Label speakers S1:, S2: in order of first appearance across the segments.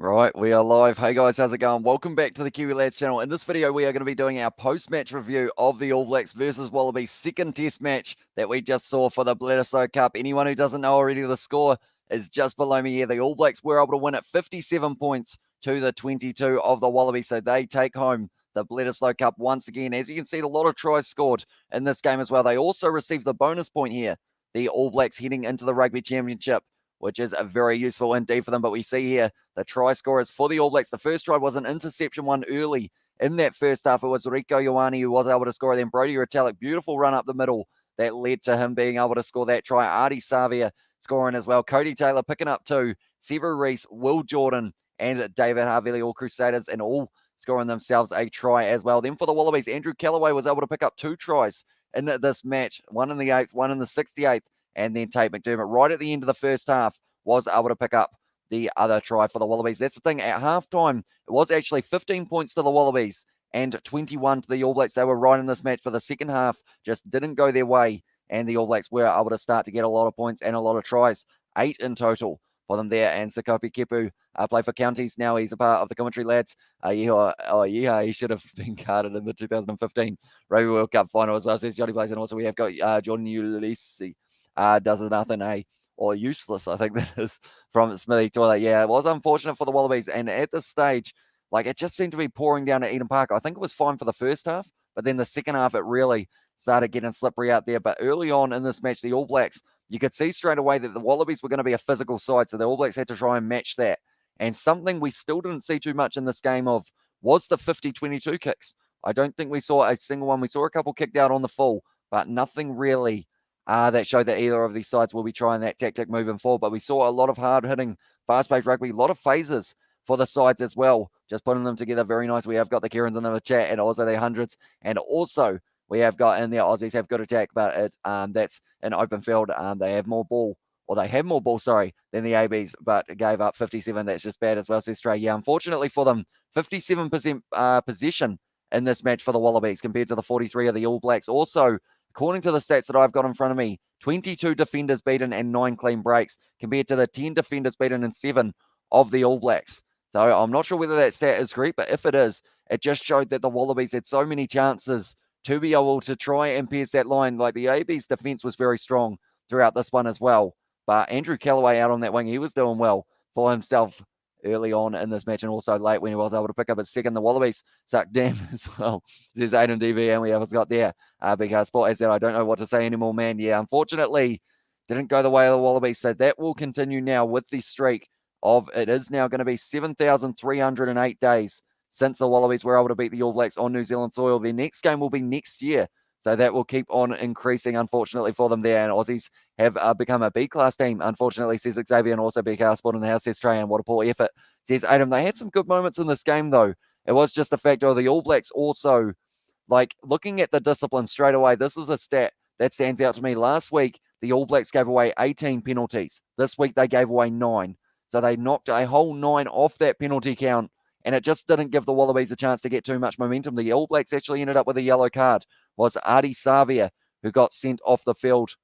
S1: Right, we are live. Hey guys, how's it going? Welcome back to the Kiwi Lads channel. In this video, we are going to be doing our post-match review of the All Blacks versus Wallabies second test match that we just saw for the Bledisloe Cup. Anyone who doesn't know already, the score is just below me here. The All Blacks were able to win at 57 points to the 22 of the Wallabies, so they take home the Bledisloe Cup once again. As you can see, a lot of tries scored in this game as well. They also received the bonus point here, the All Blacks heading into the Rugby Championship, which is very useful indeed for them. But we see here the try scorers for the All Blacks. The first try was an interception one early in that first half. It was Rico Ioane who was able to score. Then Brodie Retallick, beautiful run up the middle that led to him being able to score that try. Ardie Savia scoring as well. Cody Taylor picking up two. Sevu Reece, Will Jordan, and David Havili, all Crusaders, and all scoring themselves a try as well. Then for the Wallabies, Andrew Callaway was able to pick up two tries in this match, one in the 8th, one in the 68th. And then Tate McDermott, right at the end of the first half, was able to pick up the other try for the Wallabies. That's the thing. At halftime, it was actually 15 points to the Wallabies and 21 to the All Blacks. They were right in this match for the second half. Just didn't go their way, and the All Blacks were able to start to get a lot of points and a lot of tries. 8 in total for them there. And Sekope Kepu played for Counties. Now he's a part of the commentary lads. He should have been carded in the 2015 Rugby World Cup final as well, says Johnny Blaze. And also we have got Jordan Ulysses. Does nothing, or useless, I think that is, from Smithy Toilet. Yeah, it was unfortunate for the Wallabies. And at this stage, it just seemed to be pouring down at Eden Park. I think it was fine for the first half, but then the second half, it really started getting slippery out there. But early on in this match, the All Blacks, you could see straight away that the Wallabies were going to be a physical side. So the All Blacks had to try and match that. And something we still didn't see too much in this game of was the 50-22 kicks. I don't think we saw a single one. We saw a couple kicked out on the full, but nothing really that showed that either of these sides will be trying that tactic moving forward. But we saw a lot of hard-hitting, fast-paced rugby, a lot of phases for the sides as well, just putting them together very nice. We have got the Kerens in the chat and also their hundreds, and also we have got in there Aussies have good attack, but that's an open field. They have more ball, or they have more ball, than the ABs, but gave up 57. That's just bad as well, says Stray. Yeah, unfortunately for them, 57% possession in this match for the Wallabies compared to the 43 of the All Blacks. Also, according to the stats that I've got in front of me, 22 defenders beaten and 9 clean breaks compared to the 10 defenders beaten and 7 of the All Blacks. So I'm not sure whether that stat is correct, but if it is, it just showed that the Wallabies had so many chances to be able to try and pierce that line. Like the AB's defense was very strong throughout this one as well. But Andrew Callaway out on that wing, he was doing well for himself early on in this match and also late when he was able to pick up his second. The Wallabies sucked down as well. Says Aiden DV, and we have got there. Big Sport said, I don't know what to say anymore, man. Yeah, unfortunately, didn't go the way of the Wallabies. So that will continue now with the streak of, it is now going to be 7,308 days since the Wallabies were able to beat the All Blacks on New Zealand soil. Their next game will be next year. So that will keep on increasing, unfortunately, for them there. And Aussies have become a B-class team, unfortunately, says Xavier, and also Big Sport in the house, says Trey, and what a poor effort, says Adam. They had some good moments in this game, though. It was just the fact of the All Blacks also, looking at the discipline straight away, this is a stat that stands out to me. Last week, the All Blacks gave away 18 penalties. This week, they gave away 9. So they knocked a whole 9 off that penalty count, and it just didn't give the Wallabies a chance to get too much momentum. The All Blacks actually ended up with a yellow card. Was Ardie Savia, who got sent off the field.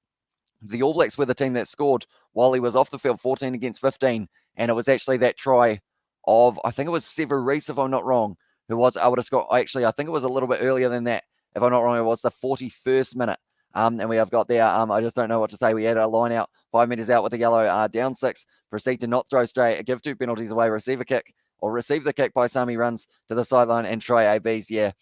S1: The All Blacks were the team that scored while he was off the field, 14 against 15, and it was actually that try of, I think it was Sevu Reece, if I'm not wrong, who was able to score. Actually, I think it was a little bit earlier than that. If I'm not wrong, it was the 41st minute. And we have got there, I just don't know what to say. We had a line out, 5 meters out with the yellow, down 6, proceed to not throw straight, give 2 penalties away, receive a kick, or receive the kick by Sami, runs to the sideline and try ABs. Yeah,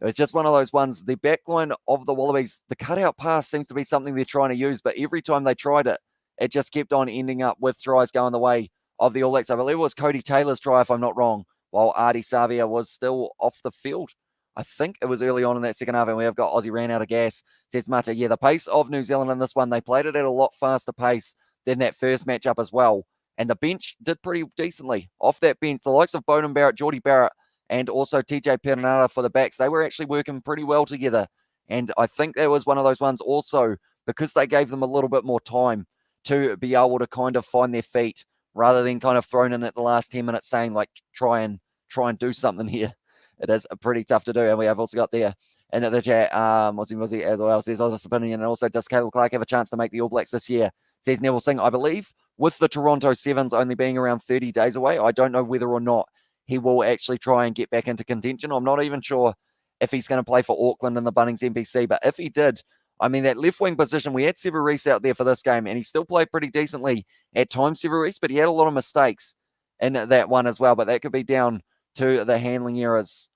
S1: it was just one of those ones. The backline of the Wallabies, the cutout pass seems to be something they're trying to use, but every time they tried it, it just kept on ending up with tries going the way of the All Blacks. I believe it was Cody Taylor's try, if I'm not wrong, while Ardie Savia was still off the field. I think it was early on in that second half, and we have got Aussie ran out of gas, says Mata. Yeah, the pace of New Zealand in this one, they played it at a lot faster pace than that first matchup as well. And the bench did pretty decently. Off that bench, the likes of Bowden Barrett, Geordie Barrett, and also TJ Perenara for the backs, they were actually working pretty well together. And I think that was one of those ones also, because they gave them a little bit more time to be able to kind of find their feet, rather than kind of thrown in at the last 10 minutes saying, try and do something here. It is pretty tough to do. And we have also got there in the chat, Mozzie as well, says honest opinion. And also, does Caleb Clark have a chance to make the All Blacks this year? Says Neville Singh. I believe with the Toronto Sevens only being around 30 days away, I don't know whether or not he will actually try and get back into contention. I'm not even sure if he's going to play for Auckland in the Bunnings NPC, but if he did, I mean, that left wing position, we had Severis out there for this game, and he still played pretty decently at times, Severis, but he had a lot of mistakes in that one as well. But that could be down to the handling errors,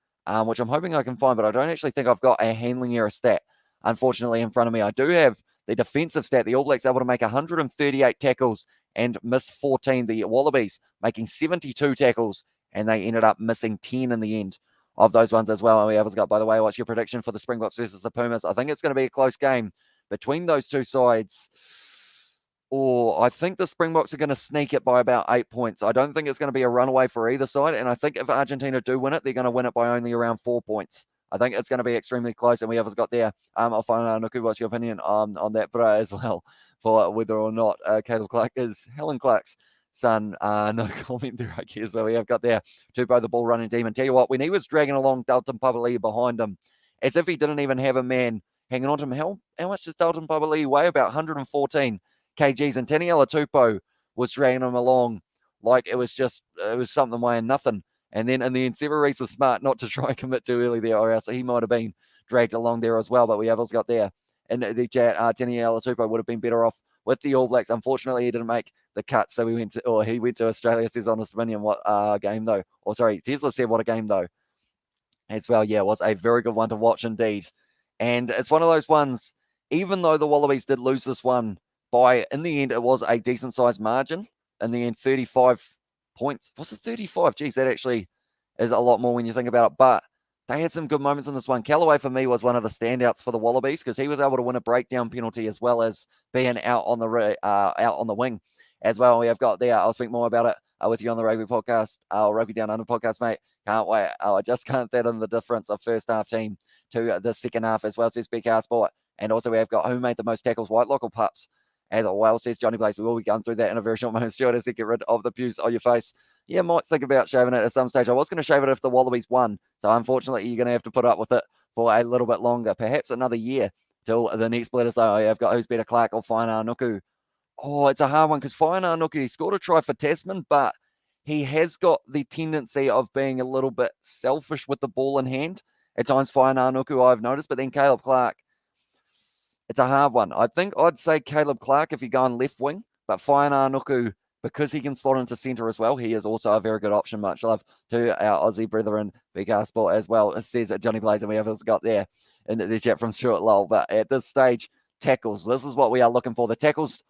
S1: which I'm hoping I can find, but I don't actually think I've got a handling error stat, unfortunately, in front of me. I do have the defensive stat. The All Blacks able to make 138 tackles and miss 14. The Wallabies making 72 tackles, and they ended up missing 10 in the end of those ones as well. And we have got, by the way, what's your prediction for the Springboks versus the Pumas? I think it's going to be a close game between those two sides. Or I think the Springboks are going to sneak it by about 8 points. I don't think it's going to be a runaway for either side. And I think if Argentina do win it, they're going to win it by only around 4 points. I think it's going to be extremely close. And we have got there. I'll find out, Nuku, what's your opinion on that as well, for whether or not Caleb Clark is Helen Clark's son. No comment there, I guess. So we have got there Tupou, the ball running team. And tell you what, when he was dragging along Dalton Papali'i behind him, as if he didn't even have a man hanging on to him, how much does Dalton Papali'i weigh? About 114 kgs. And Taniela Tupou was dragging him along like it was something weighing nothing. And then in the end, Severis was smart not to try and commit too early there, or else he might have been dragged along there as well. But we have also got there in the chat, Taniela Tupou would have been better off with the All Blacks. Unfortunately, he didn't make the cut, so he went to Australia, says Honest Dominion. What game though? Or sorry, Tesla said what a game though. As well, yeah, it was a very good one to watch indeed. And it's one of those ones, even though the Wallabies did lose this one by, in the end, it was a decent sized margin. In the end, 35 points. Was it 35? Geez, that actually is a lot more when you think about it. But they had some good moments in this one. Callaway, for me, was one of the standouts for the Wallabies because he was able to win a breakdown penalty as well as being out on the wing as well. We have got there. I'll speak more about it with you on the Rugby podcast, Rugby Down Under podcast, mate. Can't wait. I just can't that in the difference of first half team to the second half as well, says BKR Sport. And also we have got who made the most tackles, Whitelock or Pups? As well, says Johnny Blaze. We will be going through that in a very short moment. Stuart, as you get rid of the pews on your face. Yeah, might think about shaving it at some stage. I was going to shave it if the Wallabies won. So unfortunately, you're going to have to put up with it for a little bit longer. Perhaps another year till the next Bledisloe. I've got who's better, Clark or Fainaa Nuku. Oh, it's a hard one because Fainaa Nuku, he scored a try for Tasman, but he has got the tendency of being a little bit selfish with the ball in hand. At times, Fainaa Nuku, I've noticed. But then Caleb Clark, it's a hard one. I think I'd say Caleb Clark if you go on left wing, but Fainaa Nuku, because he can slot into centre as well, he is also a very good option. Much love to our Aussie brethren, BKR Sport as well. It says Johnny Blaze, and we have got there in the chat from Stuart Lowell. But at this stage, tackles. This is what we are looking for. The tackles.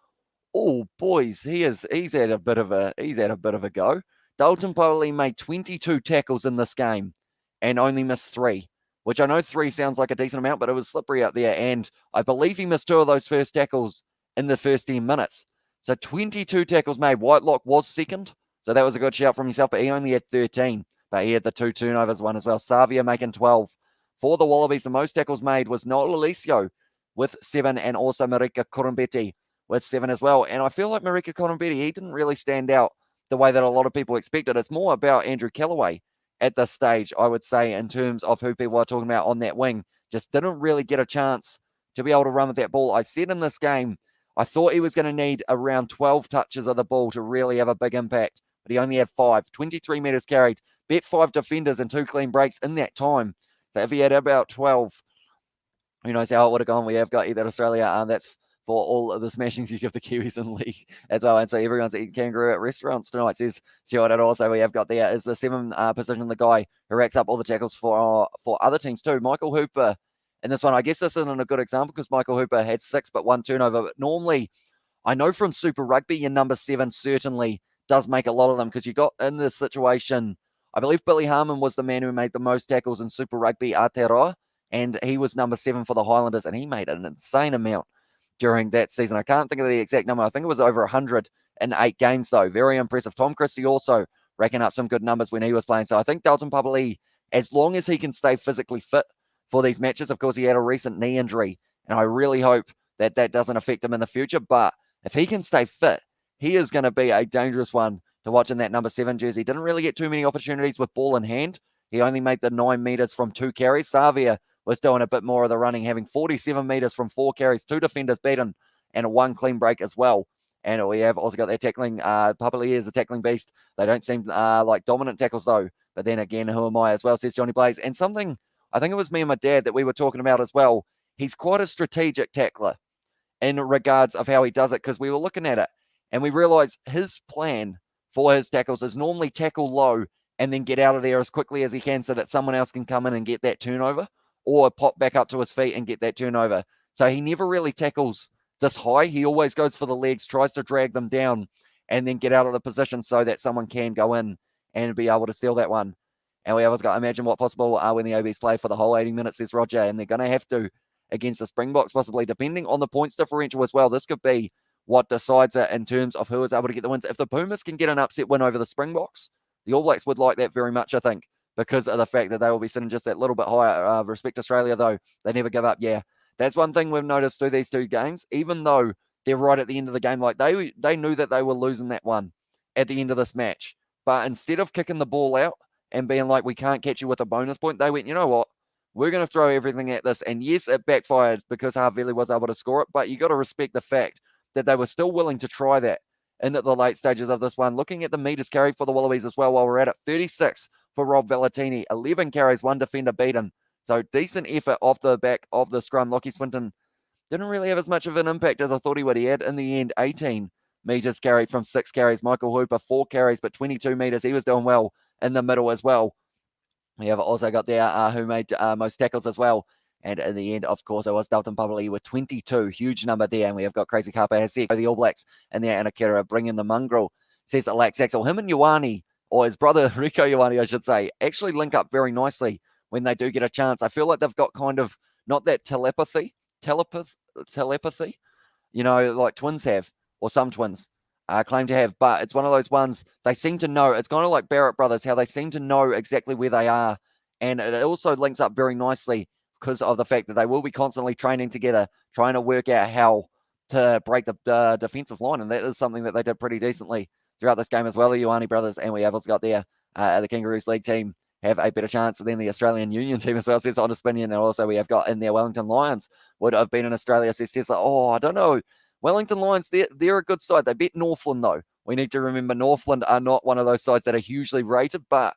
S1: Oh, boys, he's had a bit of a go. Dalton Papali'i made 22 tackles in this game and only missed 3. Which I know 3 sounds like a decent amount, but it was slippery out there. And I believe he missed 2 of those first tackles in the first 10 minutes. So 22 tackles made. Whitelock was second. So that was a good shout from himself, but he only had 13. But he had the 2 turnovers one as well. Savia making 12. For the Wallabies, the most tackles made was Noel Alessio with 7 and also Marika Korombete with 7 as well. And I feel like Marika Korombete, he didn't really stand out the way that a lot of people expected. It's more about Andrew Callaway at this stage, I would say, in terms of who people are talking about on that wing. Just didn't really get a chance to be able to run with that ball. I said in this game, I thought he was going to need around 12 touches of the ball to really have a big impact, but he only had 5, 23 metres carried, bet 5 defenders and 2 clean breaks in that time. So if he had about 12, who knows how it would have gone. We have got either Australia, that's for all of the smashings you give the Kiwis in league as well. And so everyone's eating kangaroo at restaurants tonight, says Stuart. And also we have got there is the 7 position, the guy who racks up all the tackles for other teams too. Michael Hooper in this one. I guess this isn't a good example because Michael Hooper had 6 but 1 turnover. But normally, I know from Super Rugby, your number 7 certainly does make a lot of them because you got in this situation. I believe Billy Harmon was the man who made the most tackles in Super Rugby, Aotearoa, and he was number 7 for the Highlanders, and he made an insane amount during that season. I can't think of the exact number. I think it was over 100 in 8 games, though. Very impressive. Tom Christie also racking up some good numbers when he was playing. So I think Dalton Papali'i, as long as he can stay physically fit for these matches, of course, he had a recent knee injury, and I really hope that that doesn't affect him in the future. But if he can stay fit, he is going to be a dangerous one to watch in that number 7 jersey. Didn't really get too many opportunities with ball in hand. He only made the 9 metres from 2 carries. Savia was doing a bit more of the running, having 47 metres from 4 carries, 2 defenders beaten, and a 1 clean break as well. And we have also got their tackling. Papali'i is a tackling beast. They don't seem like dominant tackles, though. But then again, who am I as well, says Johnny Blaze. And something, I think it was me and my dad that we were talking about as well. He's quite a strategic tackler in regards of how he does it, because we were looking at it and we realized his plan for his tackles is normally tackle low and then get out of there as quickly as he can so that someone else can come in and get that turnover, or pop back up to his feet and get that turnover. So he never really tackles this high. He always goes for the legs, tries to drag them down, and then get out of the position so that someone can go in and be able to steal that one. And we always got to imagine what possible when the OBs play for the whole 80 minutes, says Roger, and they're going to have to against the Springboks, possibly, depending on the points differential as well. This could be what decides it in terms of who is able to get the wins. If the Pumas can get an upset win over the Springboks, the All Blacks would like that very much, I think, because of the fact that they will be sitting just that little bit higher. Respect Australia, though. They never give up. Yeah, that's one thing we've noticed through these two games. Even though they're right at the end of the game, like they knew that they were losing that one at the end of this match. But instead of kicking the ball out and being like, we can't catch you with a bonus point, they went, you know what? We're going to throw everything at this. And yes, it backfired because Havili was able to score it, but you got to respect the fact that they were still willing to try that in the late stages of this one. Looking at the meters carried for the Wallabies as well while we're at it, 36 for Rob Valentini, 11 carries, one defender beaten. So decent effort off the back of the scrum. Lockie Swinton didn't really have as much of an impact as I thought he would. He had, in the end, 18 meters carried from 6 carries. Michael Hooper, 4 carries, but 22 meters. He was doing well in the middle as well. We have also got there who made most tackles as well. And in the end, of course, it was Dalton Papali'i with 22. Huge number there. And we have got Crazy Kapa Hasek, the All Blacks, and there Anakera bringing the mongrel. Says Alex Axel. Him and Ioane, or his brother Rico Ioane, I should say, actually link up very nicely when they do get a chance. I feel like they've got kind of not that telepathy, you know, like twins have, or some twins claim to have, but it's one of those ones they seem to know. It's kind of like Barrett brothers, how they seem to know exactly where they are. And it also links up very nicely because of the fact that they will be constantly training together, trying to work out how to break the defensive line. And that is something that they did pretty decently throughout this game as well, the Ioane brothers. And we have also got there the Kangaroos League team have a better chance than the Australian Union team as well, says Honest Spinion. And also we have got in there Wellington Lions would have been in Australia, says Tesla. Oh, I don't know. Wellington Lions, they're a good side. They beat Northland, though. We need to remember Northland are not one of those sides that are hugely rated, but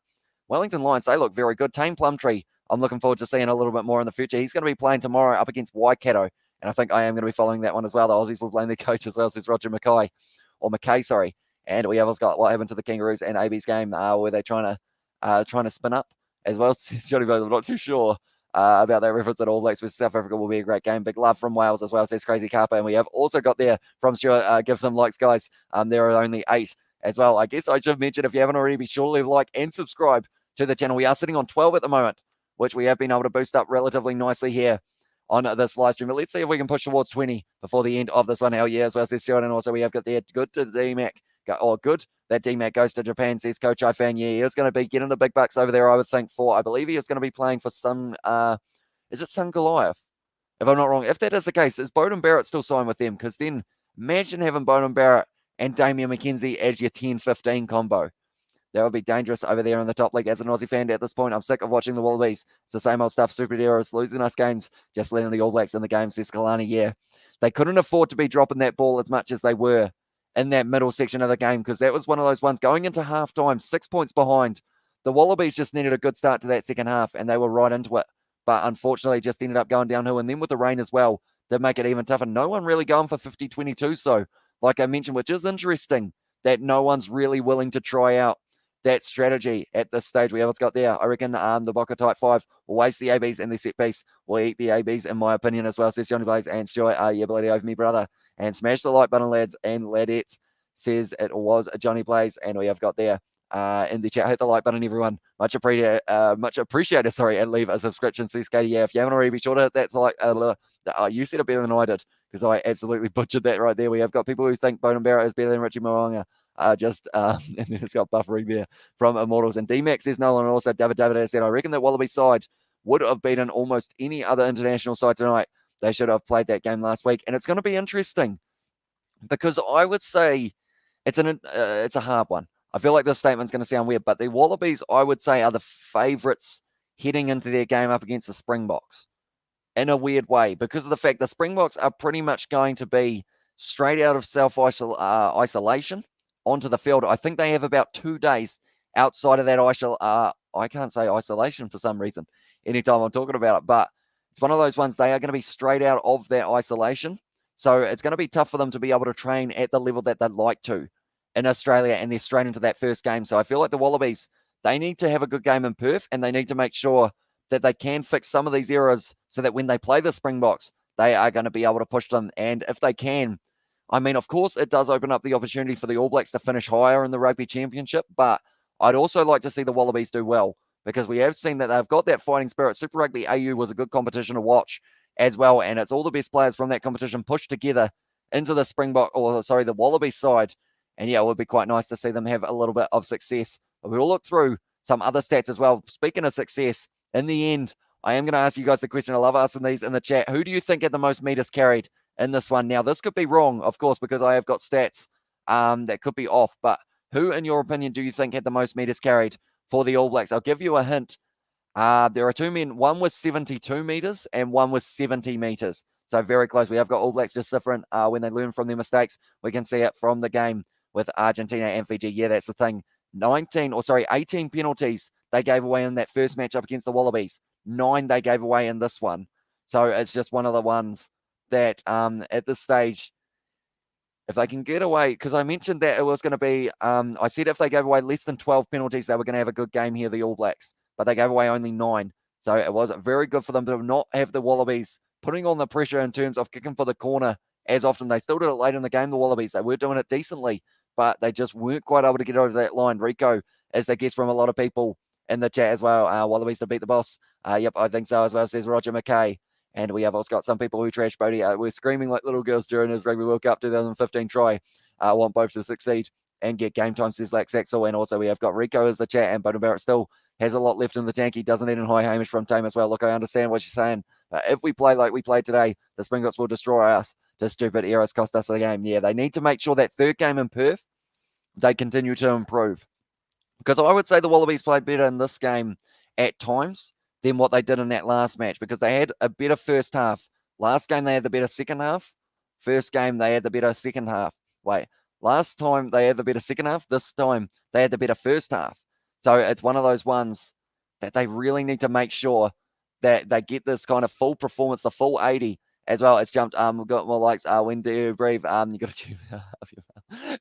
S1: Wellington Lions, they look very good. Tame Plumtree, I'm looking forward to seeing a little bit more in the future. He's going to be playing tomorrow up against Waikato, and I think I am going to be following that one as well. The Aussies will blame their coach as well, says Roger McKay, sorry. And we have also got what happened to the Kangaroos and AB's game, where they're trying to spin up as well, says Johnny Bose. I'm not too sure about that reference at All Blacks with South Africa will be a great game. Big love from Wales as well, says Crazy Kapa. And we have also got there from Stuart Gibson likes, guys. There are only 8 as well. I guess I should mention, if you haven't already, be sure to leave a like and subscribe to the channel. We are sitting on 12 at the moment, which we have been able to boost up relatively nicely here on this live stream. But let's see if we can push towards 20 before the end of this one. Hell yeah, as well, says Stuart. And also we have got there good to D-Mac. Good that D-Mac goes to Japan, says Coach Ifan. Yeah, he was going to be getting the big bucks over there, I would think, I believe he is going to be playing for some, is it Sun Goliath? If I'm not wrong. If that is the case, is Bowden Barrett still signed with them? Because then imagine having Bowden Barrett and Damian McKenzie as your 10-15 combo. That would be dangerous over there in the top league. As an Aussie fan at this point, I'm sick of watching the Wallabies. It's the same old stuff. Superheroes losing us games, just letting the All Blacks in the game, says Kalani. Yeah, they couldn't afford to be dropping that ball as much as they were in that middle section of the game, because that was one of those ones going into halftime, 6 points behind. The Wallabies just needed a good start to that second half, and they were right into it. But unfortunately, just ended up going downhill. And then with the rain as well, did make it even tougher. No one really going for 50-22. So, like I mentioned, which is interesting, that no one's really willing to try out that strategy at this stage. We have what's got there. I reckon the Boca Type 5 will waste the ABs and their set piece. Will eat the ABs, in my opinion, as well, says Johnny Blaze. And Stuart, yeah, bloody over me, brother. And smash the like button, lads and ladettes, says it was Johnny Blaze. And we have got there in the chat, hit the like button, everyone. Much appreciated. Sorry, and leave a subscription, says Katie. Yeah, if you haven't already, be sure to hit that like. You said it better than I did, because I absolutely butchered that right there. We have got people who think Bowden Barrett is better than Richie Mo'unga. And then it's got buffering there from Immortals. And D-Max says no, and also David has said, I reckon that Wallaby side would have beaten almost any other international side tonight. They should have played that game last week. And it's going to be interesting, because I would say it's a hard one. I feel like this statement's going to sound weird, but the Wallabies, I would say, are the favourites heading into their game up against the Springboks in a weird way, because of the fact the Springboks are pretty much going to be straight out of self-isolation onto the field. I think they have about 2 days outside of that I can't say isolation for some reason anytime I'm talking about it, but it's one of those ones they are going to be straight out of that isolation. So it's going to be tough for them to be able to train at the level that they'd like to in Australia, and they're straight into that first game. So I feel like the Wallabies, they need to have a good game in Perth, and they need to make sure that they can fix some of these errors so that when they play the Springboks, they are going to be able to push them. And if they can, I mean, of course, it does open up the opportunity for the All Blacks to finish higher in the Rugby Championship, but I'd also like to see the Wallabies do well because we have seen that they've got that fighting spirit. Super Rugby AU was a good competition to watch as well, and it's all the best players from that competition pushed together into the the Wallabies side. And yeah, it would be quite nice to see them have a little bit of success. But we will look through some other stats as well. Speaking of success, in the end, I am going to ask you guys the question. I love asking these in the chat. Who do you think had the most meters carried in this one? Now, this could be wrong, of course, because I have got stats that could be off. But who, in your opinion, do you think had the most meters carried for the All Blacks? I'll give you a hint. There are 2 men. One was 72 meters and one was 70 meters. So very close. We have got All Blacks just different when they learn from their mistakes. We can see it from the game with Argentina and Fiji. Yeah, that's the thing. 18 penalties they gave away in that first match up against the Wallabies. 9 they gave away in this one. So it's just one of the ones that at this stage, if they can get away, because I mentioned that it was going to be, I said if they gave away less than 12 penalties, they were going to have a good game here, the All Blacks. But they gave away only 9. So it was very good for them to not have the Wallabies putting on the pressure in terms of kicking for the corner as often. They still did it late in the game, the Wallabies. They were doing it decently, but they just weren't quite able to get over that line. Rico, as they guess from a lot of people in the chat as well, Wallabies to beat the boss. Yep, I think so as well, says Roger McKay. And we have also got some people who trash Bodie. We're screaming like little girls during his Rugby World Cup 2015 try. Want both to succeed and get game time, says Lex Axel. And also we have got Rico as the chat, and Bodie Barrett still has a lot left in the tank. He doesn't need a high Hamish from Tame as well. Look, I understand what you're saying. If we play like we played today, the Springboks will destroy us. Just stupid errors cost us the game. Yeah, they need to make sure that third game in Perth, they continue to improve. Because I would say the Wallabies played better in this game at times than what they did in that last match, because they had a better first half. Last game, they had the better second half. First game, they had the better second half. Last time, they had the better second half. This time, they had the better first half. So it's one of those ones that they really need to make sure that they get this kind of full performance, the full 80 as well. It's jumped. We've got more likes. When do you breathe? You got to tune out.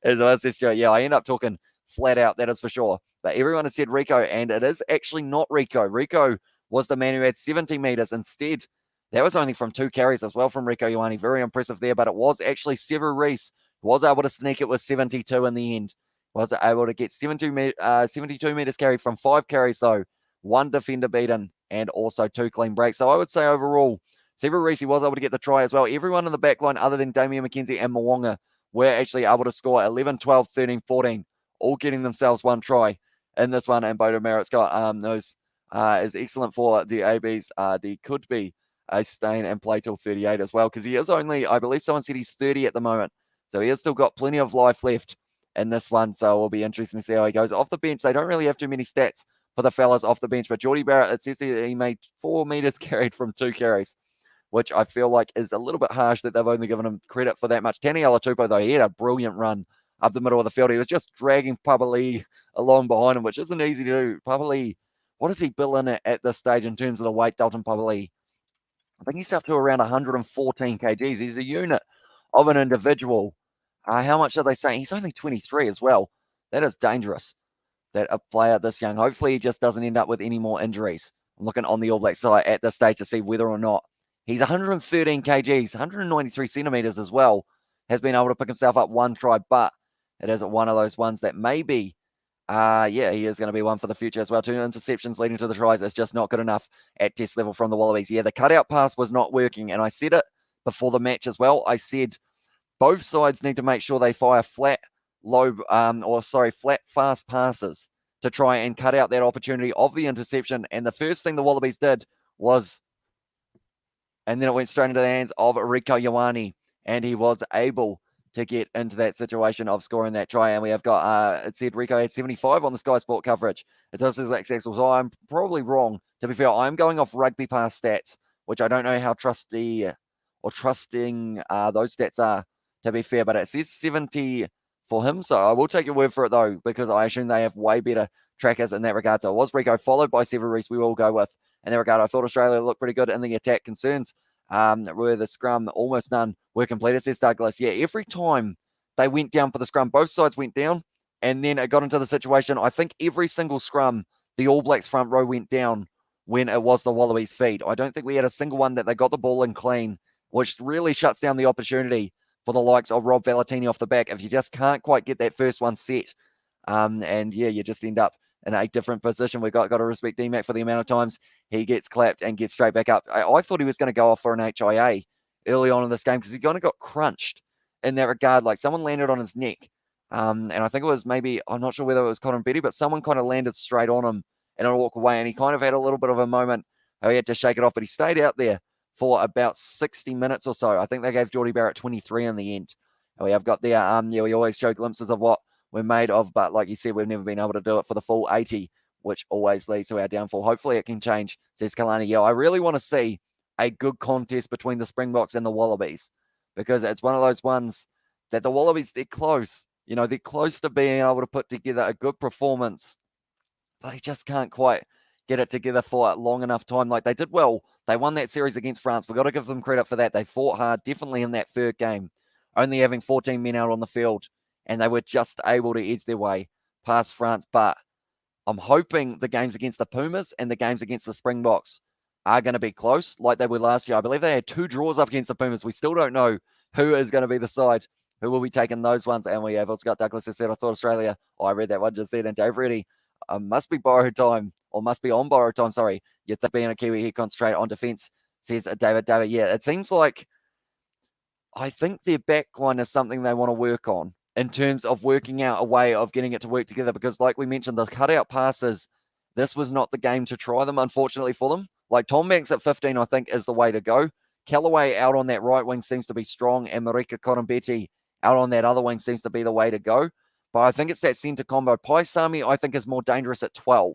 S1: As well as yeah, I end up talking flat out, that is for sure. But everyone has said Rico, and it is actually not Rico. Rico was the man who had 70 meters. Instead, that was only from 2 carries as well from Rico Ioane. Very impressive there, but it was actually Sevu Reece who was able to sneak it with 72 in the end. Was able to get 72 meters carried from 5 carries, though. 1 defender beaten and also 2 clean breaks. So I would say overall, Sevu Reece was able to get the try as well. Everyone in the back line other than Damian McKenzie and Mwanga were actually able to score 11, 12, 13, 14, all getting themselves 1 try in this one. And Bodo Merritt's got those is excellent for the ABs. There could be a stain and play till 38 as well, because he is only, I believe someone said he's 30 at the moment. So he has still got plenty of life left in this one. So it will be interesting to see how he goes. Off the bench, they don't really have too many stats for the fellas off the bench. But Geordie Barrett, it says he made 4 meters carried from 2 carries, which I feel like is a little bit harsh that they've only given him credit for that much. Tani Alatupo, though, he had a brilliant run up the middle of the field. He was just dragging Papali along behind him, which isn't easy to do. Papali, what is he billing at this stage in terms of the weight, Dalton Papali? I think he's up to around 114 kgs. He's a unit of an individual. How much are they saying? He's only 23 as well. That is dangerous, that a player this young, hopefully he just doesn't end up with any more injuries. I'm looking on the All Black side at this stage to see whether or not he's 113 kgs, 193 centimeters as well, has been able to pick himself up 1 try, but it is one of those ones that maybe, he is going to be one for the future as well. 2 interceptions leading to the tries. It's just not good enough at test level from the Wallabies. Yeah, the cutout pass was not working, and I said it before the match as well. I said both sides need to make sure they fire flat, fast passes to try and cut out that opportunity of the interception. And the first thing the Wallabies did was, and then it went straight into the hands of Rico Ioane, and he was able to get into that situation of scoring that try. And we have got, it said Rico had 75 on the Sky Sport coverage. It says Lex Axel, so I'm probably wrong. To be fair, I'm going off Rugby Pass stats, which I don't know how trusting those stats are. to be fair, but it says 70 for him. So I will take your word for it, though, because I assume they have way better trackers in that regard. So it was Rico, followed by Sever Reese, we will go with. In that regard, I thought Australia looked pretty good in the attack. Concerns were the scrum, almost none were completed, says Douglas. Yeah, every time they went down for the scrum, both sides went down, and then it got into the situation. I think every single scrum, the All Blacks front row went down when it was the Wallabies feed. I don't think we had a single one that they got the ball in clean, which really shuts down the opportunity for the likes of Rob Valentini off the back if you just can't quite get that first one set. And yeah, you just end up in a different position. We've got to respect D-Mac for the amount of times he gets clapped and gets straight back up. I thought he was going to go off for an HIA early on in this game because he kind of got crunched in that regard. Like someone landed on his neck. And I think it was maybe, I'm not sure whether it was Cotton Betty, but someone kind of landed straight on him and it'll walk away. And he kind of had a little bit of a moment how he had to shake it off, but he stayed out there for about 60 minutes or so. I think they gave Geordie Barrett 23 in the end. And we have got there, yeah, we always show glimpses of what we're made of, but like you said, we've never been able to do it for the full 80, which always leads to our downfall. Hopefully it can change, says Kalani. Yeah, I really want to see a good contest between the Springboks and the Wallabies because it's one of those ones that the Wallabies, they're close. You know, they're close to being able to put together a good performance. They just can't quite get it together for a long enough time. Like they did well. They won that series against France. We've got to give them credit for that. They fought hard, definitely in that third game, only having 14 men out on the field, and they were just able to edge their way past France. But I'm hoping the games against the Pumas and the games against the Springboks are going to be close like they were last year. I believe they had 2 draws up against the Pumas. We still don't know who is going to be the side who will be taking those ones. And we have Scott Douglas has said, I thought Australia. Oh, I read that one just then. And Dave Reddy, must be borrowed time, or must be on borrowed time, sorry. You'd think being a Kiwi, he concentrate on defence, says David. Yeah, it seems like I think their back line is something they want to work on in terms of working out a way of getting it to work together. Because like we mentioned, the cutout passes, this was not the game to try them, unfortunately, for them. Like Tom Banks at 15, I think, is the way to go. Callaway out on that right wing seems to be strong, and Marika Cotombeti out on that other wing seems to be the way to go. But I think it's that centre combo. Paisami, I think, is more dangerous at 12,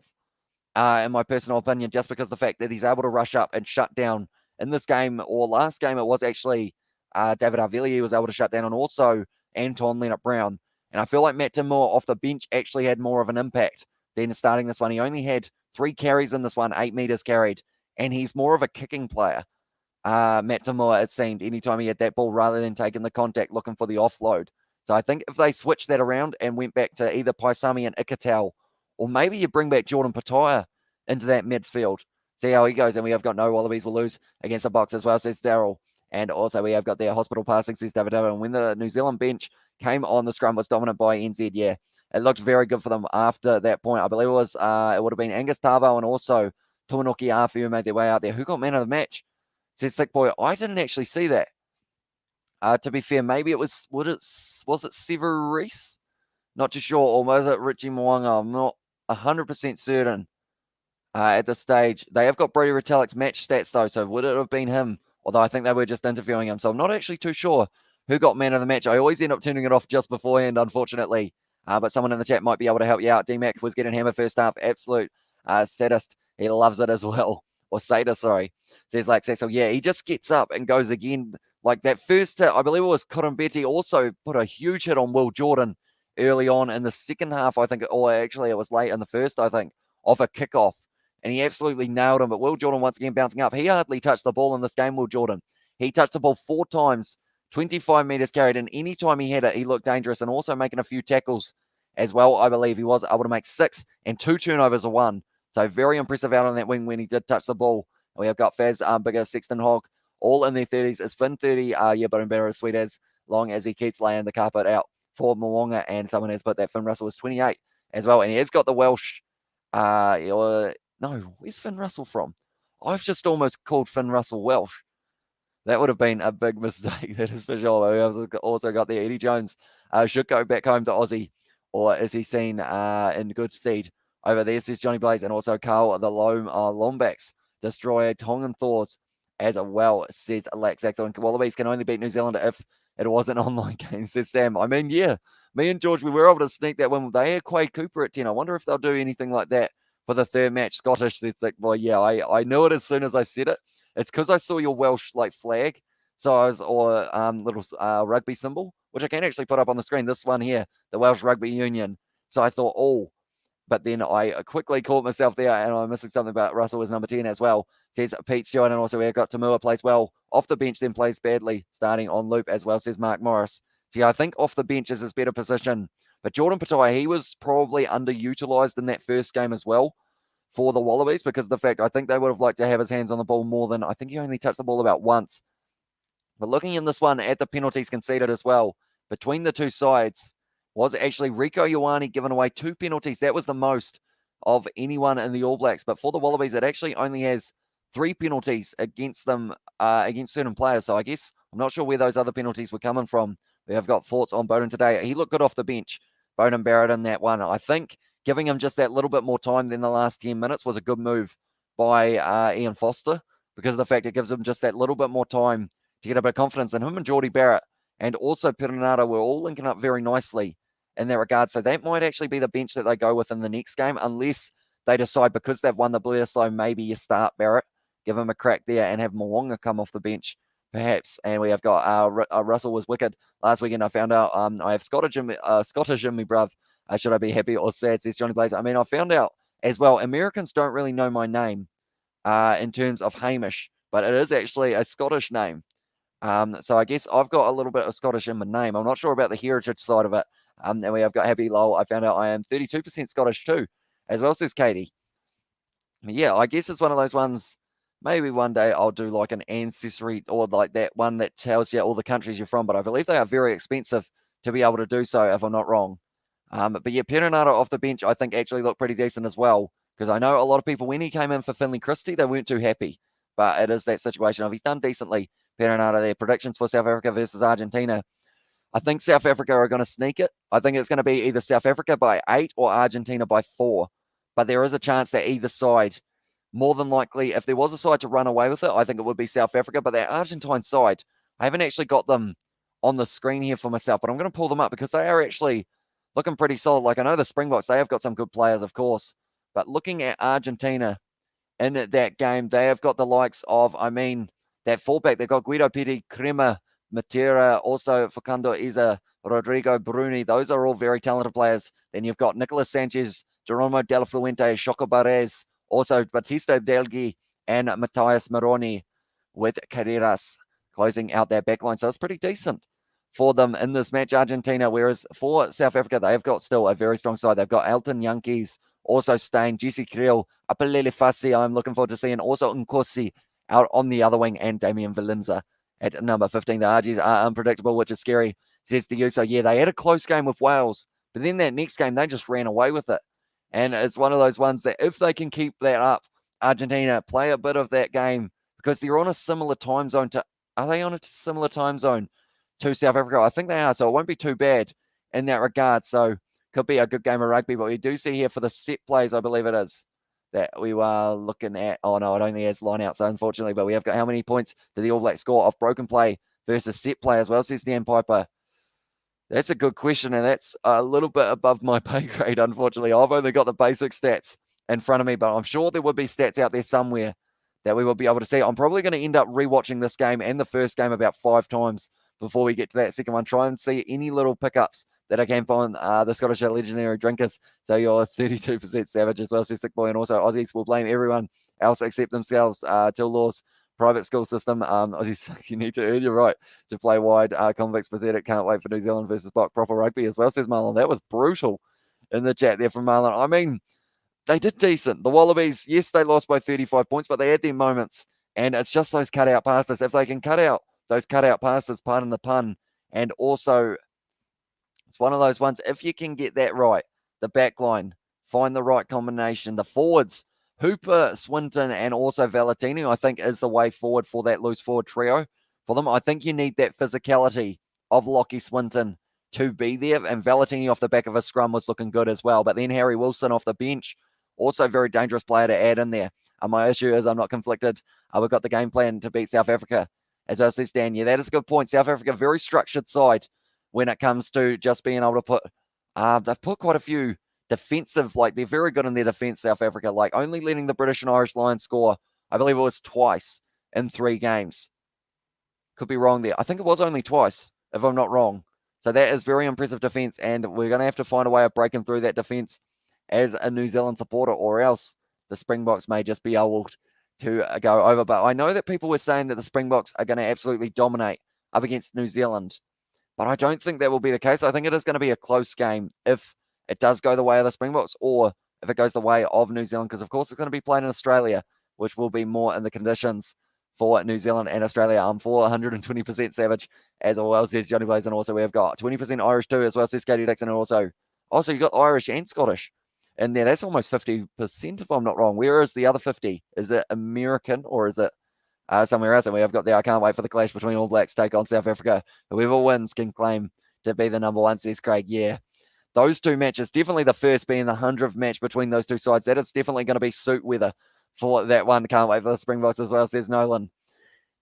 S1: in my personal opinion, just because of the fact that he's able to rush up and shut down. In this game, or last game, it was actually David Havili was able to shut down, and also Anton Leonard-Brown. And I feel like Matt Timor off the bench actually had more of an impact than starting this one. He only had 3 carries in this one, 8 meters carried, and he's more of a kicking player. Matt Timor, it seemed, anytime he had that ball rather than taking the contact, looking for the offload. So I think if they switched that around and went back to either Paisami and Ikatau, or maybe you bring back Jordan Pataya into that midfield, see how he goes. And we have got no Wallabies will lose against the Box as well, says Daryl. And also we have got their hospital passing, says David. And when the New Zealand bench came on, the scrum was dominant by NZ. Yeah, it looked very good for them after that point. I believe it was, it would have been Angus Tavo and also Tuanuki Afi who made their way out there. Who got man of the match? Says Thick Boy. I didn't actually see that. To be fair, maybe it was it Sever Reese? Not too sure. Or was it Richie Mwanga? I'm not 100% certain at this stage. They have got Brody Retallick's match stats, though, so would it have been him? Although I think they were just interviewing him. So I'm not actually too sure who got man of the match. I always end up turning it off just beforehand, unfortunately. But someone in the chat might be able to help you out. D-Mac was getting hammered first half. Absolute sadist. He loves it as well. Or sadist, sorry. Says like Cecil. Yeah, he just gets up and goes again. Like that first hit, I believe it was Cotombeti also put a huge hit on Will Jordan early on in the second half, I think. Or actually, it was late in the first, I think, off a kickoff. And he absolutely nailed him. But Will Jordan, once again, bouncing up. He hardly touched the ball in this game, Will Jordan. He touched the ball 4 times, 25 meters carried. And any time he had it, he looked dangerous. And also making a few tackles as well, I believe. He was able to make 6 and 2 turnovers of 1. So very impressive out on that wing when he did touch the ball. And we have got Faz, Bigger, Sexton Hogg, all in their 30s. Is Finn 30? Yeah, but better as sweet as long as he keeps laying the carpet out for Mwanga. And someone has put that Finn Russell is 28 as well. And he has got the Welsh, no, where's Finn Russell from? I've just almost called Finn Russell Welsh. That would have been a big mistake, that is for sure. We've also got the Eddie Jones. Should go back home to Aussie, or is he seen in good stead over there, says Johnny Blaze. And also Carl, the Lombax destroyer, Tongan Thors as well, says Lex Axel. And Wallabies can only beat New Zealand if it was an online game, says Sam. I mean, yeah, me and George, we were able to sneak that one. They had Quade Cooper at 10. I wonder if they'll do anything like that for the third match. Scottish says, like, well, yeah, I knew it as soon as I said it. It's because I saw your Welsh like flag. size or little rugby symbol, which I can actually put up on the screen. This one here, the Welsh Rugby Union. So I thought, oh, but then I quickly caught myself there, and I'm missing something about Russell was number 10 as well. Says Pete Stewart, and also we've got Tamua plays well off the bench, then plays badly, starting on loop as well, says Mark Morris. See, I think off the bench is his better position. But Jordan Patai, he was probably underutilized in that first game as well for the Wallabies because of the fact I think they would have liked to have his hands on the ball more than, I think he only touched the ball about once. But looking in this one at the penalties conceded as well, between the two sides, was actually Rieko Ioane giving away 2 penalties. That was the most of anyone in the All Blacks. But for the Wallabies, it actually only has 3 penalties against them, against certain players. So I guess I'm not sure where those other penalties were coming from. We have got thoughts on Bowden today. He looked good off the bench, Bowden Barrett, in that one. I think giving him just that little bit more time than the last 10 minutes was a good move by Ian Foster because of the fact it gives him just that little bit more time to get a bit of confidence. And him and Geordie Barrett and also Perenara were all linking up very nicely in that regard. So that might actually be the bench that they go with in the next game, unless they decide because they've won the Bledisloe, maybe you start Barrett, give him a crack there and have Mo'unga come off the bench, perhaps. And we have got Russell was wicked last weekend. I found out I have Scottish in me, bruv. Should I be happy or sad, says Johnny Blaze. I mean, I found out as well, Americans don't really know my name in terms of Hamish, but it is actually a Scottish name. So I guess I've got a little bit of Scottish in my name. I'm not sure about the heritage side of it. And we have got Happy Lowell. I found out I am 32% Scottish too, as well, says Katie. Yeah, I guess it's one of those ones. Maybe one day I'll do like an ancestry or like that one that tells you all the countries you're from. But I believe they are very expensive to be able to do so, if I'm not wrong. But yeah, Perenara off the bench, I think actually looked pretty decent as well. Because I know a lot of people, when he came in for Finley Christie, they weren't too happy. But it is that situation of he's done decently. Perenara there. Predictions for South Africa versus Argentina. I think South Africa are going to sneak it. I think it's going to be either South Africa by 8 or Argentina by 4. But there is a chance that either side, more than likely, if there was a side to run away with it, I think it would be South Africa. But that Argentine side, I haven't actually got them on the screen here for myself, but I'm going to pull them up because they are actually looking pretty solid. Like I know the Springboks, they have got some good players, of course. But looking at Argentina in that game, they have got the likes of, that fullback. They've got Guido Piri, Crema, Matera, also Facundo Isa, Rodrigo Bruni. Those are all very talented players. Then you've got Nicolas Sanchez, Geronimo De La Fuente, Choco Barres, also Batista Delgui, and Matias Moroni with Carreras closing out their backline. So it's pretty decent for them in this match, Argentina. Whereas for South Africa, they've got still a very strong side. They've got Elton Yankees, also Stain, Jesse Creel, Apelele Fassi, I'm looking forward to seeing. Also Nkosi out on the other wing, and Damian Valenza at number 15. The RGs are unpredictable, which is scary, says the U. So yeah, they had a close game with Wales, but then that next game, they just ran away with it. And it's one of those ones that if they can keep that up, Argentina play a bit of that game because they're on a similar time zone to, are they on a similar time zone to South Africa? I think they are, so it won't be too bad in that regard. So could be a good game of rugby, but we do see here for the set plays, I believe it is, that we were looking at. Oh no, it only has line out, so unfortunately, but we have got how many points did the All Blacks score off broken play versus set play as well, says Dan Piper. That's a good question, and that's a little bit above my pay grade, unfortunately. I've only got the basic stats in front of me, but I'm sure there would be stats out there somewhere that we will be able to see. I'm probably going to end up rewatching this game and the first game about 5 times before we get to that second one. Try and see any little pickups that I can find the Scottish Legendary Drinkers. So you're 32% savage as well, says Thick Boy. And also Aussies will blame everyone else except themselves till Law's private school system. Aussies, you need to earn your right to play wide. Convicts pathetic. Can't wait for New Zealand versus proper rugby as well, says Marlon. That was brutal in the chat there from Marlon. I mean, they did decent. The Wallabies, yes, they lost by 35 points, but they had their moments. And it's just those cutout passes. If they can cut out those cutout passes, pardon the pun, and also it's one of those ones, if you can get that right, the back line, find the right combination, the forwards, Hooper, Swinton, and also Valentini, I think is the way forward for that loose forward trio for them. I think you need that physicality of Lockie Swinton to be there, and Valentini off the back of a scrum was looking good as well. But then Harry Wilson off the bench, also very dangerous player to add in there. My issue is I'm not conflicted. We've got the game plan to beat South Africa. As I said, Stan, yeah, that is a good point. South Africa, very structured side when it comes to just being able to put, they've put quite a few defensive, like they're very good in their defense, South Africa, like only letting the British and Irish Lions score, I believe it was twice in 3 games. Could be wrong there. I think it was only twice, if I'm not wrong. So that is very impressive defence, and we're going to have to find a way of breaking through that defence as a New Zealand supporter, or else the Springboks may just be able to go over. But I know that people were saying that the Springboks are going to absolutely dominate up against New Zealand, but I don't think that will be the case. I think it is going to be a close game if it does go the way of the Springboks, or if it goes the way of New Zealand, because of course it's going to be played in Australia, which will be more in the conditions for New Zealand and Australia. I'm for 120% Savage, as well says Johnny Blaze, and also we've got 20% Irish too, as well says Katie Dixon, and also you got Irish and Scottish in there. That's almost 50%, if I'm not wrong. Where is the other 50? Is it American, or is it somewhere else? And we have got there. I can't wait for the clash between All Blacks take on South Africa. Whoever wins can claim to be the number one, says Craig. Yeah, those two matches, definitely the first being the 100th match between those two sides. That is definitely going to be suit weather for that one. Can't wait for the Springboks as well, says Nolan.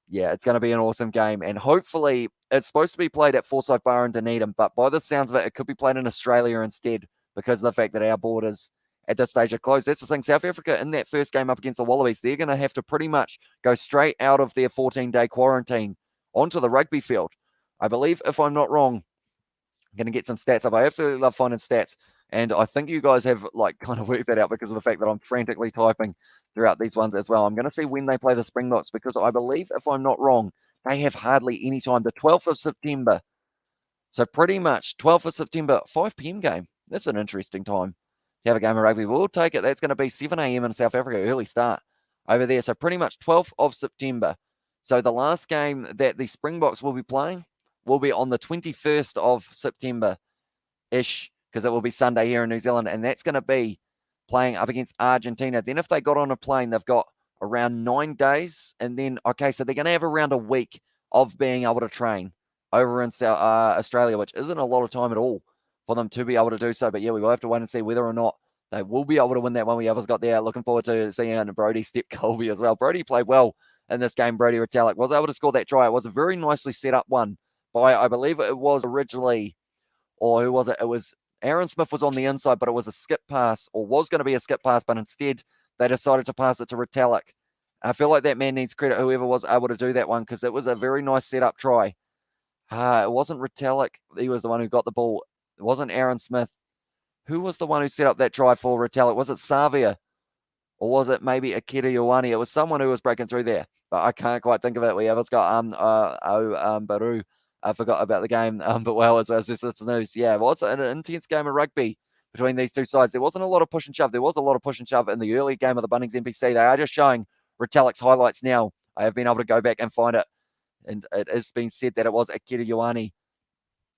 S1: Yeah, it's going to be an awesome game. And hopefully, it's supposed to be played at Forsyth Bar in Dunedin, but by the sounds of it, it could be played in Australia instead, because of the fact that our borders at this stage are closed. That's the thing. South Africa, in that first game up against the Wallabies, they're going to have to pretty much go straight out of their 14-day quarantine onto the rugby field. I believe, if I'm not wrong, I'm going to get some stats up. I absolutely love finding stats, and I think you guys have kind of worked that out because of the fact that I'm frantically typing throughout these ones as well. I'm going to see when they play the Springboks, because I believe, if I'm not wrong, they have hardly any time. The 12th of September. So pretty much 12th of September, 5 p.m. game. That's an interesting time to have a game of rugby. We'll take it. That's going to be 7 a.m. in South Africa, early start over there. So pretty much 12th of September. So the last game that the Springboks will be playing will be on the 21st of September-ish, because it will be Sunday here in New Zealand, and that's going to be playing up against Argentina. Then if they got on a plane, they've got around 9 days, and then, okay, so they're going to have around a week of being able to train over in Australia, which isn't a lot of time at all for them to be able to do so. But yeah, we will have to wait and see whether or not they will be able to win that one. We others got there. Looking forward to seeing Brodie step Colby as well. Brodie played well in this game. Brodie Retallick was able to score that try. It was a very nicely set up one by, I believe it was originally, or who was it? It was Aaron Smith was on the inside, but it was a skip pass, or was going to be a skip pass, but instead they decided to pass it to Retallick. I feel like that man needs credit, whoever was able to do that one, because it was a very nice set-up try. It wasn't Retallick. He was the one who got the ball. It wasn't Aaron Smith. Who was the one who set up that try for Retallick? Was it Savia? Or was it maybe Akira Ioane? It was someone who was breaking through there, but I can't quite think of it. We have, it's got Baru. I forgot about the game, but well, it's just news. Yeah, it was an intense game of rugby between these two sides. There wasn't a lot of push and shove. There was a lot of push and shove in the early game of the Bunnings NPC. They are just showing Retallick's highlights now. I have been able to go back and find it, and it has been said that it was Akira Ioane.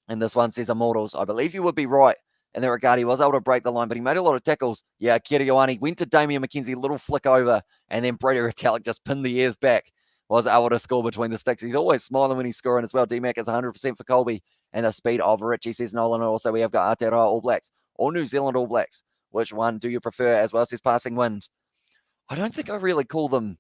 S1: And this one says Immortals. I believe you would be right in that regard. He was able to break the line, but he made a lot of tackles. Yeah, Akira Ioane went to Damian McKenzie, little flick over, and then Brodie Retallick just pinned the ears back. Was able to score between the sticks. He's always smiling when he's scoring as well. D-Mac is 100% for Colby, and the speed of Richie, says Nolan. And also we have got Aotearoa All Blacks or New Zealand All Blacks. Which one do you prefer? As well, says Passing Wind. I don't think I really call them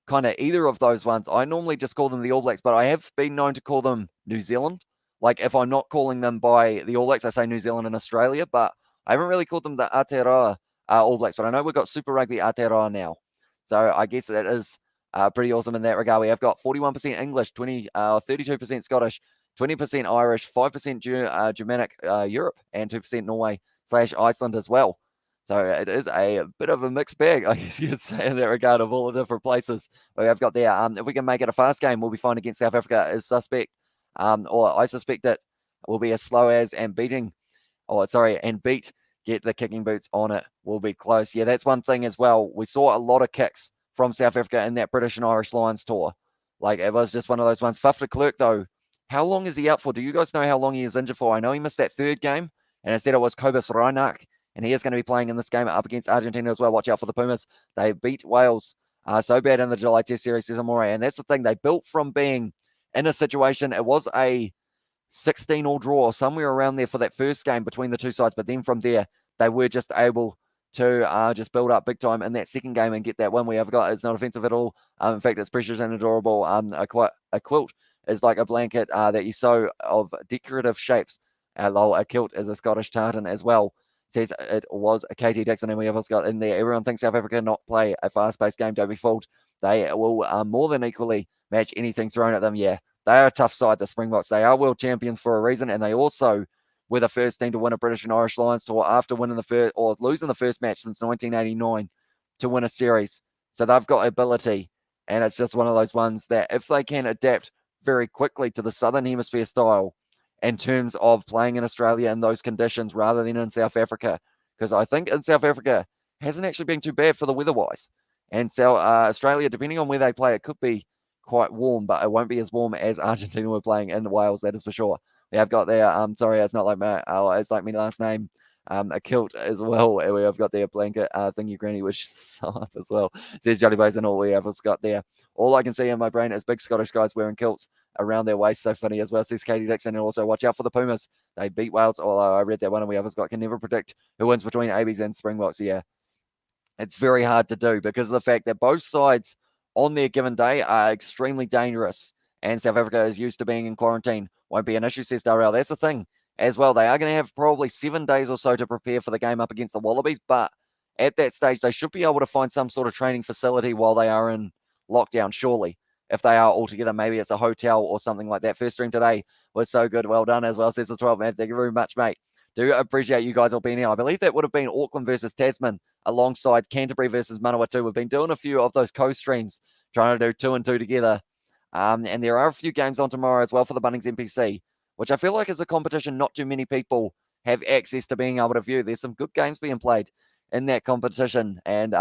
S1: kind of either of those ones. I normally just call them the All Blacks, but I have been known to call them New Zealand. Like if I'm not calling them by the All Blacks, I say New Zealand and Australia, but I haven't really called them the Aotearoa All Blacks. But I know we've got Super Rugby Aotearoa now. So I guess that is pretty awesome in that regard. We have got 41% English, 32% Scottish, 20% Irish, 5% Germanic Europe, and 2% Norway/Iceland as well. So it is a bit of a mixed bag, I guess you could say, in that regard, of all the different places we have got there. If we can make it a fast game, we'll be fine against South Africa as suspect. Or I suspect it will be as slow as and beat get the kicking boots on it will be close. Yeah, that's one thing as well. We saw a lot of kicks from South Africa in that British and Irish Lions tour. Like, it was just one of those ones. Faf de Klerk, though, how long is he out for? Do you guys know how long he is injured for? I know he missed that third game, and instead it was Cobus Reinach, and he is going to be playing in this game up against Argentina as well. Watch out for the Pumas. They beat Wales so bad in the July Test series, says Amore, and that's the thing. They built from being in a situation, it was a 16-all draw, somewhere around there for that first game between the two sides, but then from there, they were just able to just build up big time in that second game and get that win. We have got, it's not offensive at all. In fact, it's precious and adorable. A quilt is like a blanket that you sew of decorative shapes. A kilt is a Scottish tartan as well. Says it was a KT Dixon, and we have also got in there. Everyone thinks South Africa not play a fast-paced game. Don't be fooled. They will more than equally match anything thrown at them. Yeah, They are a tough side, the Springboks. They are world champions for a reason, and they also were the first team to win a British and Irish Lions tour after winning the first or losing the first match since 1989 to win a series. So they've got ability, and it's just one of those ones that if they can adapt very quickly to the Southern Hemisphere style in terms of playing in Australia in those conditions rather than in South Africa, because I think in South Africa hasn't actually been too bad for the weather-wise. And so Australia, depending on where they play, it could be quite warm, but it won't be as warm as Argentina were playing in Wales, that is for sure. We have got there, sorry, it's not like my, it's like my last name, a kilt as well. We have got there blanket thingy granny, which is up as well. Says Johnny Blaze, and all we have got there. All I can see in my brain is big Scottish guys wearing kilts around their waist. So funny as well, says Katie Dixon. And also watch out for the Pumas. They beat Wales. Although I read that one and we have got can never predict who wins between ABs and Springboks. Yeah, it's very hard to do because of the fact that both sides on their given day are extremely dangerous. And South Africa is used to being in quarantine. Won't be an issue, says Darrell. That's the thing as well. They are going to have probably 7 days or so to prepare for the game up against the Wallabies. But at that stage, they should be able to find some sort of training facility while they are in lockdown, surely. If they are all together, maybe it's a hotel or something like that. First stream today was so good. Well done as well, says the 12 man. Thank you very much, mate. Do appreciate you guys all being here. I believe that would have been Auckland versus Tasman alongside Canterbury versus Manawatu. We've been doing a few of those co-streams, trying to do 2 and 2 together. And there are a few games on tomorrow as well for the Bunnings NPC, which I feel like is a competition not too many people have access to being able to view. There's some good games being played in that competition. And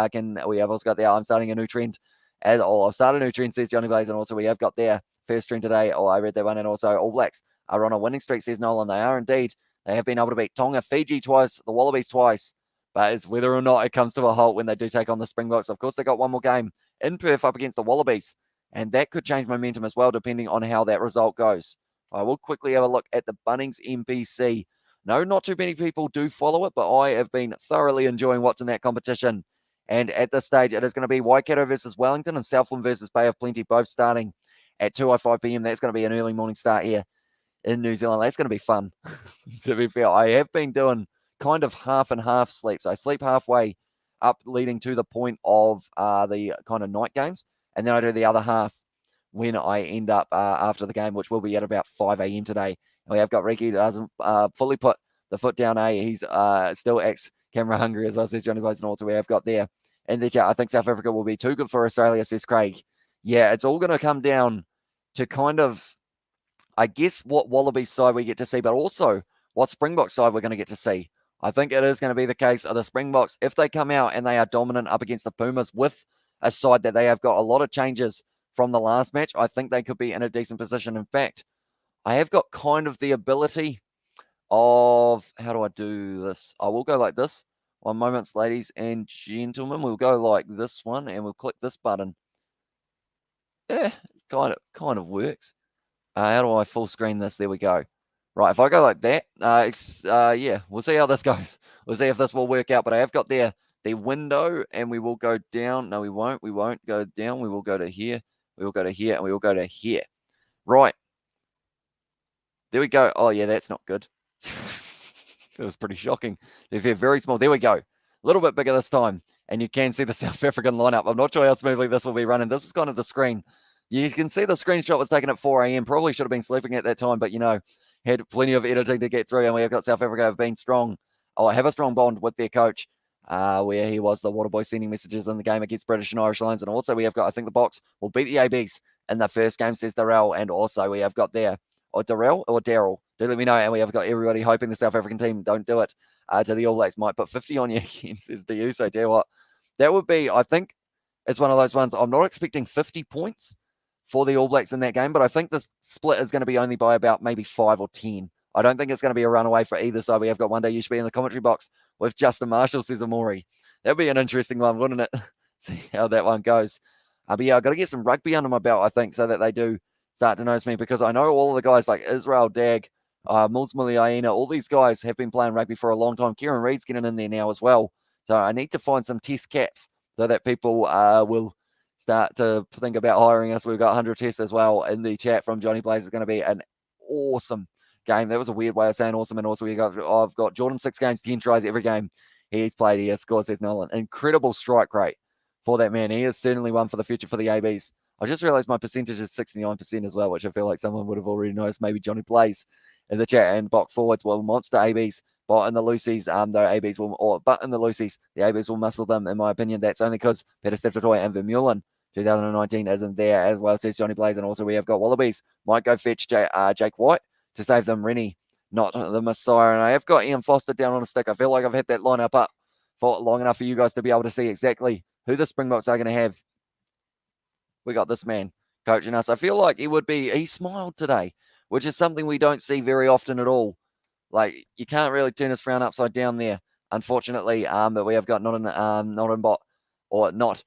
S1: we have also got there, I'm starting a new trend. I'll start a new trend, says Johnny Blaze. And also we have got their first trend today. I read that one. And also All Blacks are on a winning streak, says Nolan. They are indeed. They have been able to beat Tonga, Fiji twice, the Wallabies twice. But it's whether or not it comes to a halt when they do take on the Springboks. Of course, they got one more game in Perth up against the Wallabies. And that could change momentum as well, depending on how that result goes. I will quickly have a look at the Bunnings NPC. No, not too many people do follow it, but I have been thoroughly enjoying watching that competition. And at this stage, it is going to be Waikato versus Wellington and Southland versus Bay of Plenty, both starting at 2:05 p.m. That's going to be an early morning start here in New Zealand. That's going to be fun, to be fair. I have been doing kind of half and half sleeps. I sleep halfway up leading to the point of the kind of night games. And then I do the other half when I end up after the game, which will be at about 5 a.m. today. And we have got Ricky that doesn't fully put the foot down. He's still ex-camera hungry as well, says Johnny Blaze. And also we have got there in the chat, I think South Africa will be too good for Australia, says Craig. Yeah, it's all going to come down to kind of, I guess, what Wallabies side we get to see, but also what Springboks side we're going to get to see. I think it is going to be the case of the Springboks. If they come out and they are dominant up against the Pumas with a side that they have got a lot of changes from the last match, I think they could be in a decent position. In fact, I have got kind of the ability of, how do I do this? I will go like this. 1 moment, ladies and gentlemen. We'll go like this one and we'll click this button. Yeah, kind of works. How do I full screen this? There we go. Right, if I go like that, yeah, we'll see how this goes. We'll see if this will work out. But I have got there the window, and we will go down. No, we won't. We won't go down. We will go to here. We will go to here, and we will go to here. Right. There we go. Oh, yeah, that's not good. It was pretty shocking. They're very small. There we go. A little bit bigger this time. And you can see the South African lineup. I'm not sure how smoothly this will be running. This is kind of the screen. You can see the screenshot was taken at 4 a.m. Probably should have been sleeping at that time, but, had plenty of editing to get through. And we have got South Africa have been strong, or have a strong bond with their coach, where he was the water boy sending messages in the game against British and Irish Lions. And also we have got, I think the Box will beat the ABs in the first game, says Darrell. And also we have got there, or Darrell or Daryl, do let me know. And we have got everybody hoping the South African team don't do it to the All Blacks. Might put 50 on you again, says to you. So tell you what, that would be, I think it's one of those ones. I'm not expecting 50 points for the All Blacks in that game, but I think the split is going to be only by about maybe 5 or 10. I don't think it's going to be a runaway for either side. We have got one day you should be in the commentary box with Justin Marshall, says Amori. That'd be an interesting one, wouldn't it? See how that one goes. But yeah, I've got to get some rugby under my belt, I think, so that they do start to notice me, because I know all of the guys like Israel Dag, Muls Muliaina, all these guys have been playing rugby for a long time. Kieran Reid's getting in there now as well. So I need to find some test caps so that people will start to think about hiring us. We've got 100 tests as well in the chat from Johnny Blaze. It's going to be an awesome game. That was a weird way of saying awesome. And also I've got Jordan 6 games, 10 tries every game he's played. He has scored, says Nolan. Incredible strike rate for that man. He is certainly one for the future for the ABs. I just realized my percentage is 69% as well, which I feel like someone would have already noticed. Maybe Johnny Blaze in the chat. And Bok forwards, well, monster ABs. But in the Lucies, though ABs will, but in the Lucies, the ABs will muscle them, in my opinion. That's only because Peter Steftoy and Vermeulen 2019 isn't there as well, says Johnny Blaze. And also we have got Wallabies. Might go fetch Jake White to save them. Rennie, not the Messiah. And I have got Ian Foster down on a stick. I feel like I've had that lineup up for long enough for you guys to be able to see exactly who the Springboks are going to have. We got this man coaching us. I feel like he smiled today, which is something we don't see very often at all. Like, you can't really turn his frown upside down there, unfortunately. But we have got not in bot or not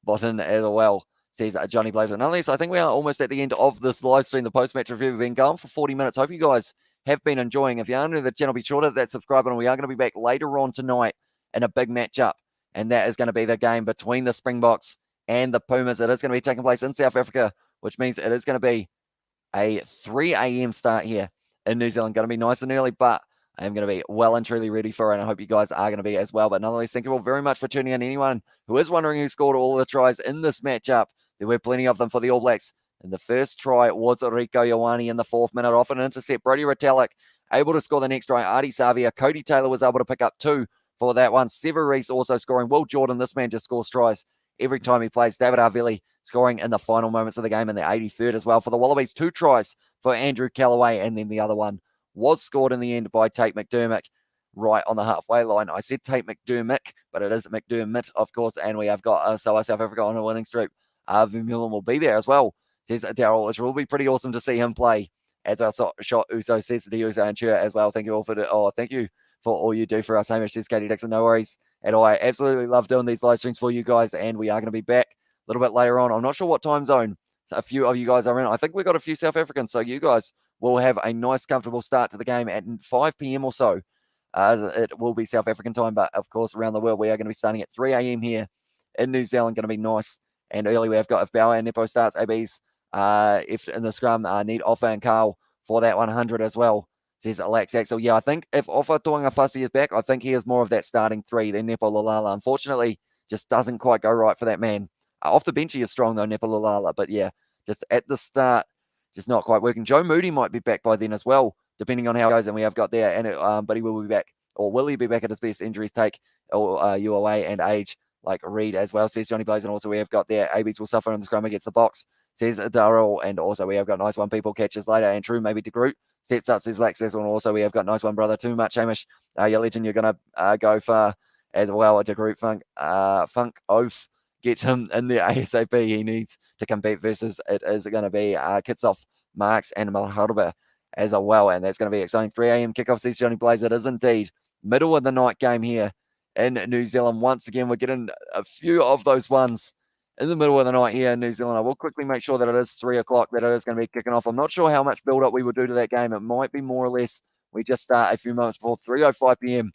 S1: bottom as well, says Johnny Blaze. And nonetheless, I think we are almost at the end of this live stream, the post-match review. We've been going for 40 minutes. Hope you guys have been enjoying. If you are new to the channel, be sure to hit that subscribe button. We are going to be back later on tonight in a big matchup, and that is going to be the game between the Springboks and the Pumas. It is going to be taking place in South Africa, which means it is going to be a 3 a.m. start here in New Zealand. Going to be nice and early, but I am going to be well and truly ready for it, and I hope you guys are going to be as well. But nonetheless, thank you all very much for tuning in. Anyone who is wondering who scored all the tries in this matchup, there were plenty of them for the All Blacks. And the first try was Rico Ioane in the 4th minute off an intercept. Brody Retallick able to score the next try. Artie Savia, Cody Taylor was able to pick up 2 for that one. Sever Reese also scoring. Will Jordan, this man just scores tries every time he plays. David Arvili scoring in the final moments of the game in the 83rd as well. For the Wallabies, 2 tries for Andrew Callaway, and then the other one was scored in the end by Tate McDermott right on the halfway line. I said Tate McDermott, but it is McDermott, of course, and we have got South Africa on a winning streak. Vermeulen will be there as well, says Daryl. It will be pretty awesome to see him play as our shot Uso, says the Uso and Chua as well. Thank you all thank you for all you do for us, Hamish, says Katie Dixon. No worries at all. I absolutely love doing these live streams for you guys, and we are going to be back a little bit later on. I'm not sure what time zone a few of you guys are in. I think we've got a few South Africans, so you guys will have a nice, comfortable start to the game at 5 p.m. or so. It will be South African time, but of course, around the world, we are going to be starting at 3 a.m. here in New Zealand. Going to be nice and early. We have got, if Bauer and Nepo starts, ABs, if in the scrum, need Offa and Carl for that 100 as well, says Alex Axel. Yeah, I think if Offa Tuangafasi is back, I think he is more of that starting 3 than Nepo Lalala. Unfortunately, just doesn't quite go right for that man. Off the bench, he is strong, though, Nepo Lalala. But yeah, just at the start, just not quite working. Joe Moody might be back by then as well, depending on how it goes. And we have got there, and but he will be back, or will he be back at his best? Injuries take UOA and age, like Reed as well, says Johnny Blaze. And also we have got there, ABs will suffer in the scrum against the Box, says Darrell. And also we have got nice one, people catches later. And True maybe to Groot steps up, says Lex. And also we have got nice one, brother. Too much, Hamish. Your legend, you're going to go far as well. To Groot Funk Oath. Get him in the ASAP. He needs to compete versus it is going to be Kitsoff, Marks, and Malharba as well. And that's going to be exciting. 3 a.m. kickoff, says Johnny Blaze. It is indeed middle of the night game here in New Zealand. Once again, we're getting a few of those ones in the middle of the night here in New Zealand. I will quickly make sure that it is 3 o'clock, that it is going to be kicking off. I'm not sure how much build-up we will do to that game. It might be more or less we just start a few moments before 3:05 p.m.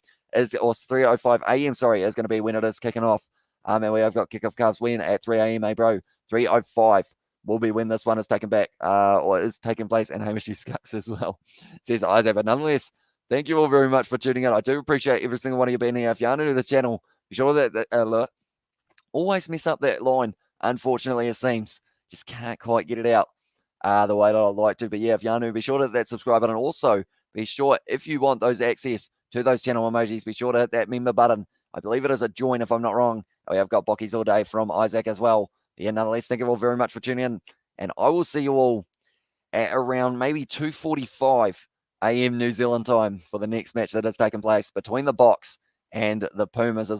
S1: or 3:05 a.m. Sorry, is going to be when it is kicking off. And we have got kickoff cards win at 3 a.m. bro. 3:05 will be when this one is taken back, or is taking place. And Hamish Scucks as well, says Isaac. But nonetheless, thank you all very much for tuning in. I do appreciate every single one of you being here. If you're new to the channel, be sure that always mess up that line. Unfortunately, it seems just can't quite get it out the way that I'd like to. But yeah, if you're new, be sure to hit that subscribe button. Also, be sure if you want those access to those channel emojis, be sure to hit that member button. I believe it is a join, if I'm not wrong. We have got Bockies all day from Isaac as well. Yeah, nonetheless, thank you all very much for tuning in. And I will see you all at around maybe 2:45 a.m. New Zealand time for the next match that has taken place between the Box and the Pumas as well.